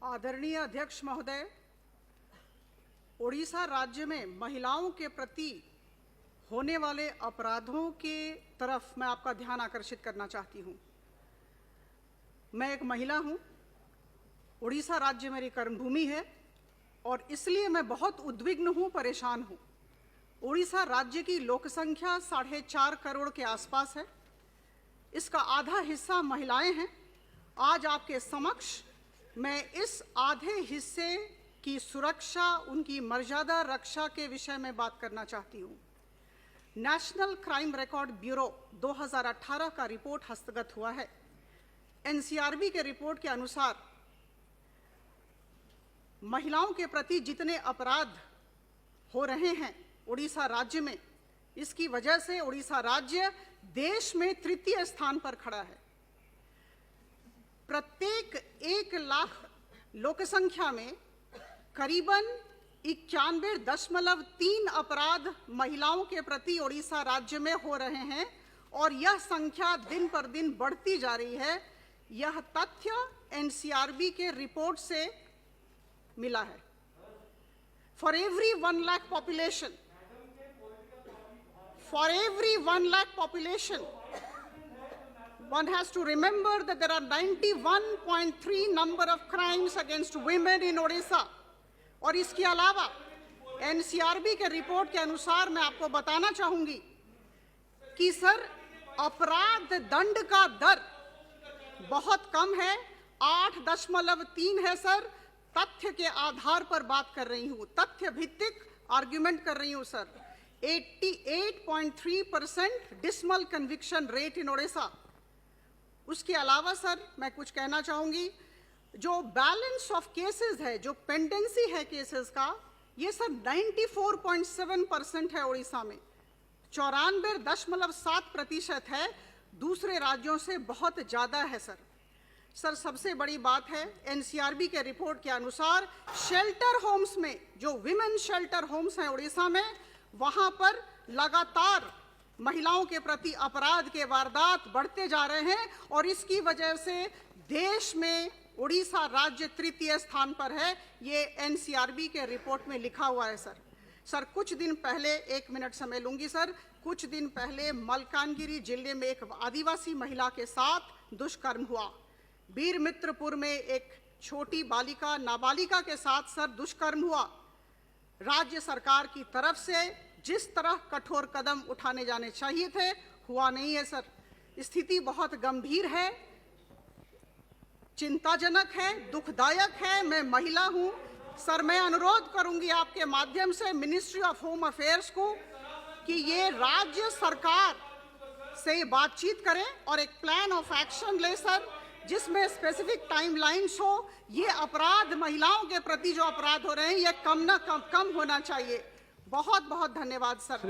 आदरणीय अध्यक्ष महोदय, ओडिशा राज्य में महिलाओं के प्रति होने वाले अपराधों के तरफ मैं आपका ध्यान आकर्षित करना चाहती हूं। मैं एक महिला हूं, ओडिशा राज्य मेरी कर्मभूमि है और इसलिए मैं बहुत उद्विग्न हूं, परेशान हूं। ओडिशा राज्य की लोक संख्या 4.5 करोड़ के आसपास है। इसका आधा हिस्सा महिलाएं हैं। आज आपके समक्ष मैं इस आधे हिस्से की सुरक्षा, उनकी मर्यादा रक्षा के विषय में बात करना चाहती हूँ। नेशनल क्राइम रिकॉर्ड ब्यूरो 2018 का रिपोर्ट हस्तगत हुआ है। एनसीआरबी के रिपोर्ट के अनुसार महिलाओं के प्रति जितने अपराध हो रहे हैं ओडिशा राज्य में, इसकी वजह से ओडिशा राज्य देश में तृतीय स्थान पर खड़ा है। प्रत्येक 1 लाख लोक संख्या में करीबन 91.3 अपराध महिलाओं के प्रति ओडिशा राज्य में हो रहे हैं और यह संख्या दिन पर दिन बढ़ती जा रही है। यह तथ्य एनसीआरबी के रिपोर्ट से मिला है। For every 1 lakh population, one has to remember that there are 91.3 number of crimes against women in Odisha। और इसके अलावा एनसीआरबी के रिपोर्ट के अनुसार मैं आपको बताना चाहूंगी कि सर अपराध दंड का दर बहुत कम है, 8.3 है सर। तथ्य के आधार पर बात कर रही हूं, तथ्य भित्तिक आर्ग्यूमेंट कर रही हूं sir. 88.3% dismal conviction rate in Odisha. उसके अलावा सर मैं कुछ कहना चाहूंगी, जो बैलेंस ऑफ केसेस है, जो पेंडेंसी है केसेस का, ये सर 94.7% है ओडिशा में। 94.7% है, दूसरे राज्यों से बहुत ज्यादा है सर। सबसे बड़ी बात है, एनसीआरबी के रिपोर्ट के अनुसार शेल्टर होम्स में, जो विमेन शेल्टर होम्स हैं ओडिशा में, वहां पर लगातार महिलाओं के प्रति अपराध के वारदात बढ़ते जा रहे हैं और इसकी वजह से देश में ओडिशा राज्य तृतीय स्थान पर है। ये एनसीआरबी के रिपोर्ट में लिखा हुआ है सर। कुछ दिन पहले, 1 मिनट समय लूंगी सर, कुछ दिन पहले मलकानगिरी जिले में एक आदिवासी महिला के साथ दुष्कर्म हुआ। बीरमित्रपुर में एक छोटी बालिका, नाबालिका के साथ सर दुष्कर्म हुआ। राज्य सरकार की तरफ से जिस तरह कठोर कदम उठाने जाने चाहिए थे, हुआ नहीं है सर। स्थिति बहुत गंभीर है, चिंताजनक है, दुखदायक है। मैं महिला हूं सर, मैं अनुरोध करूंगी आपके माध्यम से मिनिस्ट्री ऑफ होम अफेयर्स को कि ये राज्य सरकार से बातचीत करें और एक प्लान ऑफ एक्शन ले सर, जिसमें स्पेसिफिक टाइमलाइंस हो। ये अपराध, महिलाओं के प्रति जो अपराध हो रहे हैं, ये कम होना चाहिए। बहुत बहुत धन्यवाद सर।